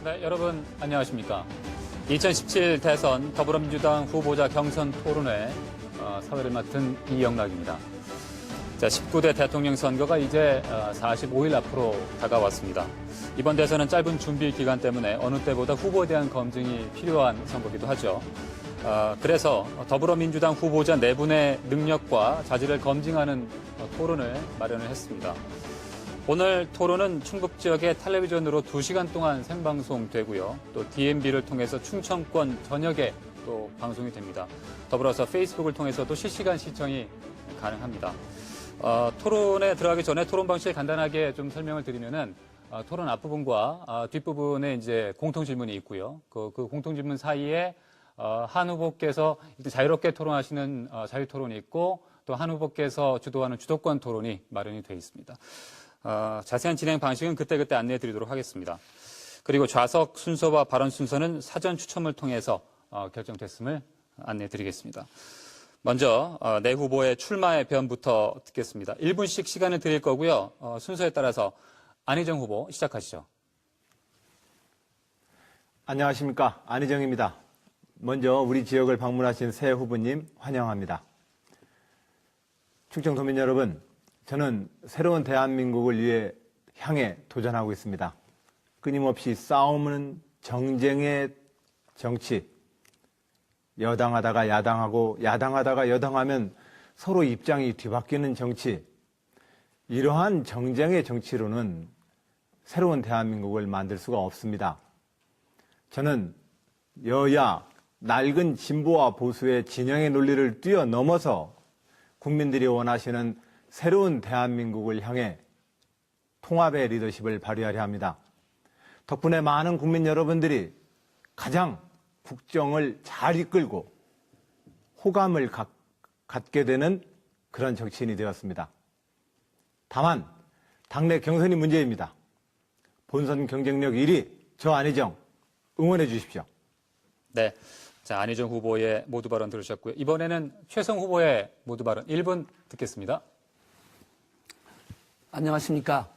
네, 여러분 안녕하십니까. 2017 대선 더불어민주당 후보자 경선 토론회 사회를 맡은 이영락입니다. 자, 19대 대통령 선거가 이제 45일 앞으로 다가왔습니다. 이번 대선은 짧은 준비 기간 때문에 어느 때보다 후보에 대한 검증이 필요한 선거기도 하죠. 그래서 더불어민주당 후보자 4분의 능력과 자질을 검증하는 토론을 마련을 했습니다. 오늘 토론은 충북 지역의 텔레비전으로 2시간 동안 생방송되고요. 또 DMB를 통해서 충청권 전역에 또 방송이 됩니다. 더불어서 페이스북을 통해서도 실시간 시청이 가능합니다. 토론에 들어가기 전에 토론 방식을 간단하게 좀 설명을 드리면은 토론 앞부분과 뒷부분에 이제 공통 질문이 있고요. 그 공통 질문 사이에 한 후보께서 자유롭게 토론하시는 자유 토론이 있고 또 한 후보께서 주도하는 주도권 토론이 마련이 되어 있습니다. 자세한 진행 방식은 그때그때 안내해 드리도록 하겠습니다. 그리고 좌석 순서와 발언 순서는 사전 추첨을 통해서 결정됐음을 안내해 드리겠습니다. 먼저 내 후보의 출마의 변부터 듣겠습니다. 1분씩 시간을 드릴 거고요. 순서에 따라서 안희정 후보 시작하시죠. 안녕하십니까. 안희정입니다. 먼저 우리 지역을 방문하신 새 후보님 환영합니다. 충청도민 여러분, 저는 새로운 대한민국을 위해 향해 도전하고 있습니다. 끊임없이 싸움은 정쟁의 정치, 여당하다가 야당하고 야당하다가 여당하면 서로 입장이 뒤바뀌는 정치, 이러한 정쟁의 정치로는 새로운 대한민국을 만들 수가 없습니다. 저는 여야, 낡은 진보와 보수의 진영의 논리를 뛰어넘어서 국민들이 원하시는 새로운 대한민국을 향해 통합의 리더십을 발휘하려 합니다. 덕분에 많은 국민 여러분들이 가장 국정을 잘 이끌고 호감을 갖게 되는 그런 정치인이 되었습니다. 다만 당내 경선이 문제입니다. 본선 경쟁력 1위 저 안희정 응원해 주십시오. 네, 자 안희정 후보의 모두 발언 들으셨고요. 이번에는 최성 후보의 모두 발언 1분 듣겠습니다. 안녕하십니까.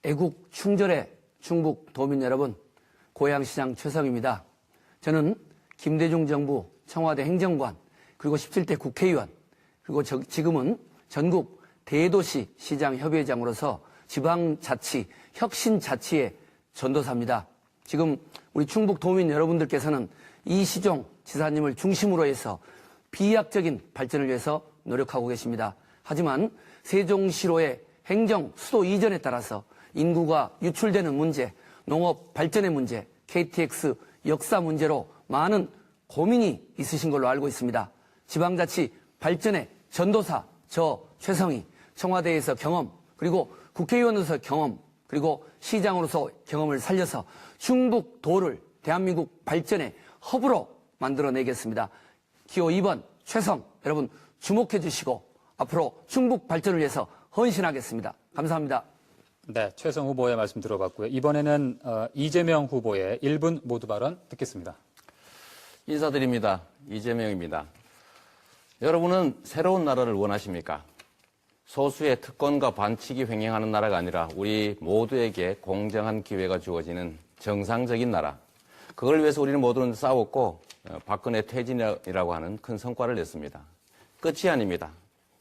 애국 충절의 충북 도민 여러분, 고양시장 최성입니다. 저는 김대중 정부 청와대 행정관, 그리고 17대 국회의원, 그리고 지금은 전국 대도시 시장협의회장으로서 지방자치, 혁신자치의 전도사입니다. 지금 우리 충북 도민 여러분들께서는 이시종 지사님을 중심으로 해서 비약적인 발전을 위해서 노력하고 계십니다. 하지만 세종시로의 행정 수도 이전에 따라서 인구가 유출되는 문제, 농업 발전의 문제, KTX 역사 문제로 많은 고민이 있으신 걸로 알고 있습니다. 지방자치 발전의 전도사 저 최성희, 청와대에서 경험, 그리고 국회의원으로서 경험, 그리고 시장으로서 경험을 살려서 충북도를 대한민국 발전의 허브로 만들어내겠습니다. 기호 2번 최성 여러분 주목해 주시고 앞으로 충북 발전을 위해서 헌신하겠습니다. 감사합니다. 네, 최성 후보의 말씀 들어봤고요. 이번에는 이재명 후보의 1분 모두 발언 듣겠습니다. 인사드립니다. 이재명입니다. 여러분은 새로운 나라를 원하십니까? 소수의 특권과 반칙이 횡행하는 나라가 아니라 우리 모두에게 공정한 기회가 주어지는 정상적인 나라. 그걸 위해서 우리는 모두는 싸웠고 박근혜 퇴진이라고 하는 큰 성과를 냈습니다. 끝이 아닙니다.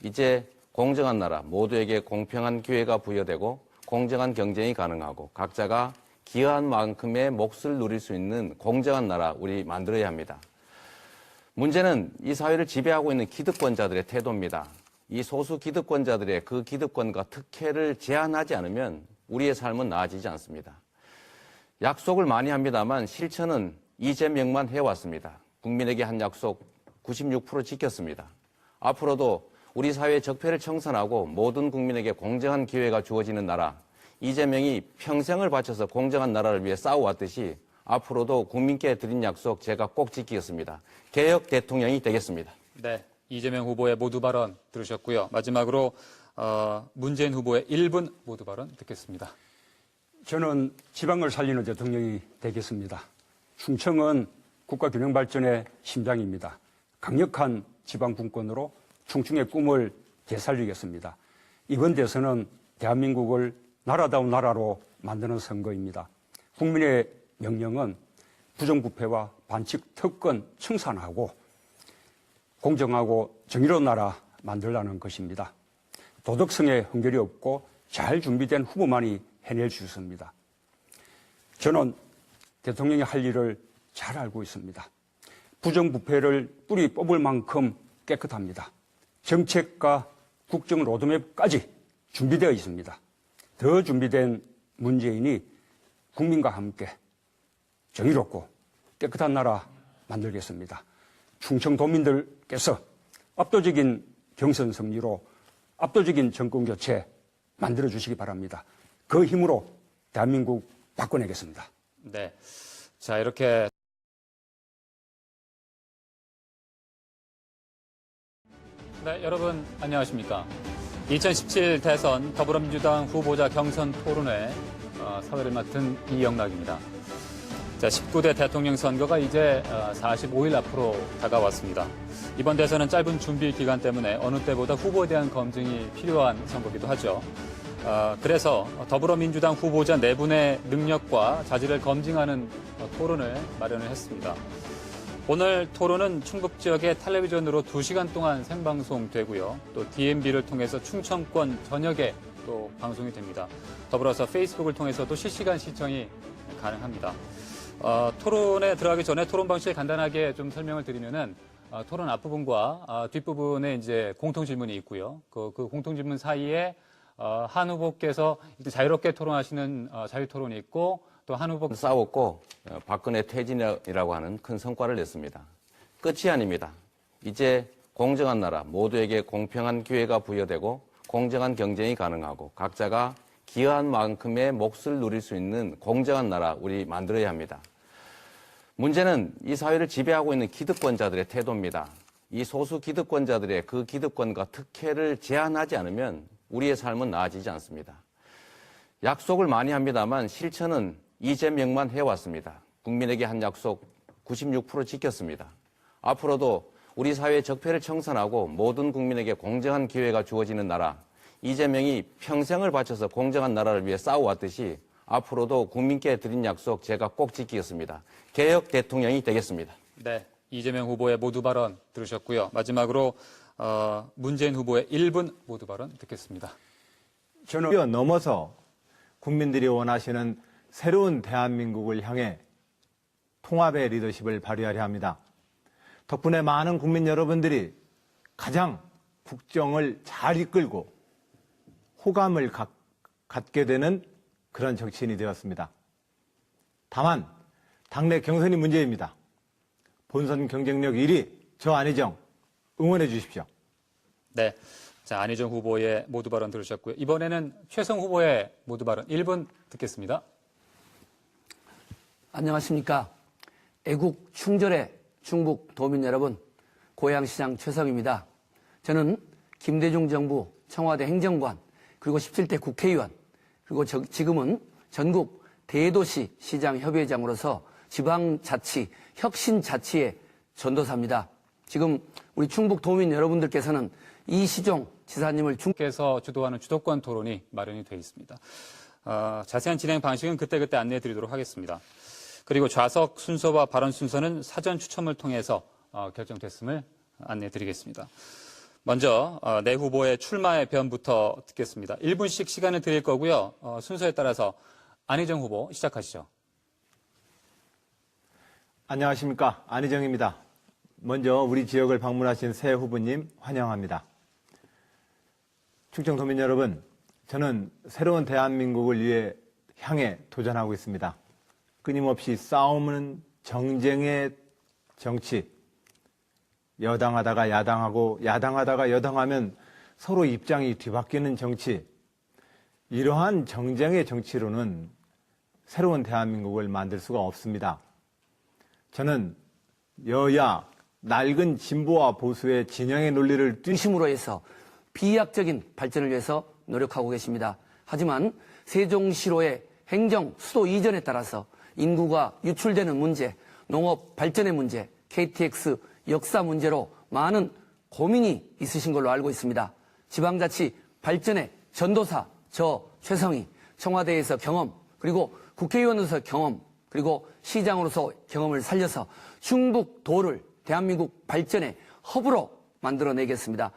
이제 공정한 나라, 모두에게 공평한 기회가 부여되고 공정한 경쟁이 가능하고 각자가 기여한 만큼의 몫을 누릴 수 있는 공정한 나라 우리 만들어야 합니다. 문제는 이 사회를 지배하고 있는 기득권자들의 태도입니다. 이 소수 기득권자들의 그 기득권과 특혜를 제한하지 않으면 우리의 삶은 나아지지 않습니다. 약속을 많이 합니다만 실천은 이재명만 해왔습니다. 국민에게 한 약속 96% 지켰습니다. 앞으로도 우리 사회의 적폐를 청산하고 모든 국민에게 공정한 기회가 주어지는 나라, 이재명이 평생을 바쳐서 공정한 나라를 위해 싸워왔듯이 앞으로도 국민께 드린 약속 제가 꼭 지키겠습니다. 개혁 대통령이 되겠습니다. 네, 이재명 후보의 모두 발언 들으셨고요. 마지막으로 문재인 후보의 1분 모두 발언 듣겠습니다. 저는 지방을 살리는 대통령이 되겠습니다. 충청은 국가균형 발전의 심장입니다. 강력한 지방 분권으로 충청의 꿈을 되살리겠습니다. 이번 대선은 대한민국을 나라다운 나라로 만드는 선거입니다. 국민의 명령은 부정부패와 반칙 특권 청산하고 공정하고 정의로운 나라 만들라는 것입니다. 도덕성에 흠결이 없고 잘 준비된 후보만이 해낼 수 있습니다. 저는 대통령이 할 일을 잘 알고 있습니다. 부정부패를 뿌리 뽑을 만큼 깨끗합니다. 정책과 국정 로드맵까지 준비되어 있습니다. 더 준비된 문재인이 국민과 함께 정의롭고 깨끗한 나라 만들겠습니다. 충청도민들께서 압도적인 경선 승리로 압도적인 정권 교체 만들어 주시기 바랍니다. 그 힘으로 대한민국 바꿔내겠습니다. 네. 자, 이렇게 네, 여러분 안녕하십니까? 2017 대선 더불어민주당 후보자 경선 토론회 사회를 맡은 이영락입니다. 자, 19대 대통령 선거가 이제 45일 앞으로 다가왔습니다. 이번 대선은 짧은 준비 기간 때문에 어느 때보다 후보에 대한 검증이 필요한 선거기도 하죠. 그래서 더불어민주당 후보자 4분의 능력과 자질을 검증하는 토론을 마련을 했습니다. 오늘 토론은 충북 지역의 텔레비전으로 2시간 동안 생방송되고요. 또 DMB를 통해서 충청권 전역에 또 방송이 됩니다. 더불어서 페이스북을 통해서도 실시간 시청이 가능합니다. 토론에 들어가기 전에 토론 방식을 간단하게 좀 설명을 드리면은 토론 앞부분과 뒷부분에 이제 공통 질문이 있고요. 그 공통 질문 사이에 한 후보께서 자유롭게 토론하시는 자유 토론이 있고 또 한 후보 싸웠고 박근혜 퇴진이라고 하는 큰 성과를 냈습니다. 끝이 아닙니다. 이제 공정한 나라, 모두에게 공평한 기회가 부여되고 공정한 경쟁이 가능하고 각자가 기여한 만큼의 몫을 누릴 수 있는 공정한 나라 우리 만들어야 합니다. 문제는 이 사회를 지배하고 있는 기득권자들의 태도입니다. 이 소수 기득권자들의 그 기득권과 특혜를 제한하지 않으면 우리의 삶은 나아지지 않습니다. 약속을 많이 합니다만 실천은 이재명만 해왔습니다. 국민에게 한 약속 96% 지켰습니다. 앞으로도 우리 사회의 적폐를 청산하고 모든 국민에게 공정한 기회가 주어지는 나라, 이재명이 평생을 바쳐서 공정한 나라를 위해 싸워왔듯이 앞으로도 국민께 드린 약속 제가 꼭 지키겠습니다. 개혁 대통령이 되겠습니다. 네, 이재명 후보의 모두 발언 들으셨고요. 마지막으로 문재인 후보의 1분 모두 발언 듣겠습니다. 저는 뛰어넘어서 국민들이 원하시는 새로운 대한민국을 향해 통합의 리더십을 발휘하려 합니다. 덕분에 많은 국민 여러분들이 가장 국정을 잘 이끌고 호감을 갖게 되는 그런 정치인이 되었습니다. 다만 당내 경선이 문제입니다. 본선 경쟁력 1위 저 안희정 응원해 주십시오. 네, 자 안희정 후보의 모두 발언 들으셨고요. 이번에는 최성 후보의 모두 발언 1분 듣겠습니다. 안녕하십니까. 애국 충절의 충북 도민 여러분, 고양시장 최성입니다. 저는 김대중 정부 청와대 행정관, 그리고 17대 국회의원, 그리고 지금은 전국 대도시 시장 협의회장으로서 지방자치, 혁신자치의 전도사입니다. 지금 우리 충북 도민 여러분들께서는 이시종 지사님을 께서 주도하는 주도권 토론이 마련이 되어 있습니다. 자세한 진행 방식은 그때그때 안내해 드리도록 하겠습니다. 그리고 좌석 순서와 발언 순서는 사전 추첨을 통해서 결정됐음을 안내해 드리겠습니다. 먼저 내 후보의 출마의 변부터 듣겠습니다. 1분씩 시간을 드릴 거고요. 순서에 따라서 안희정 후보 시작하시죠. 안녕하십니까. 안희정입니다. 먼저 우리 지역을 방문하신 새 후보님 환영합니다. 충청도민 여러분, 저는 새로운 대한민국을 위해 향해 도전하고 있습니다. 끊임없이 싸움은 정쟁의 정치, 여당하다가 야당하고 야당하다가 여당하면 서로 입장이 뒤바뀌는 정치, 이러한 정쟁의 정치로는 새로운 대한민국을 만들 수가 없습니다. 저는 여야, 낡은 진보와 보수의 진영의 논리를 중심으로 해서 비약적인 발전을 위해서 노력하고 계십니다. 하지만 세종시로의 행정 수도 이전에 따라서 인구가 유출되는 문제, 농업 발전의 문제, KTX 역사 문제로 많은 고민이 있으신 걸로 알고 있습니다. 지방자치 발전의 전도사 저 최성희, 청와대에서 경험, 그리고 국회의원으로서 경험, 그리고 시장으로서 경험을 살려서 충북도를 대한민국 발전의 허브로 만들어내겠습니다.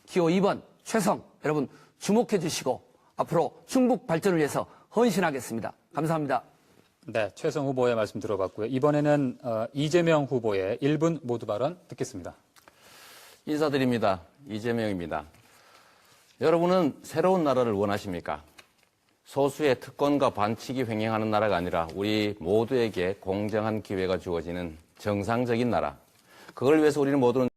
기호 2번 최성 여러분 주목해 주시고 앞으로 충북 발전을 위해서 헌신하겠습니다. 감사합니다. 네, 최성 후보의 말씀 들어봤고요. 이번에는 이재명 후보의 1분 모두 발언 듣겠습니다. 인사드립니다. 이재명입니다. 여러분은 새로운 나라를 원하십니까? 소수의 특권과 반칙이 횡행하는 나라가 아니라 우리 모두에게 공정한 기회가 주어지는 정상적인 나라. 그걸 위해서 우리는 모두는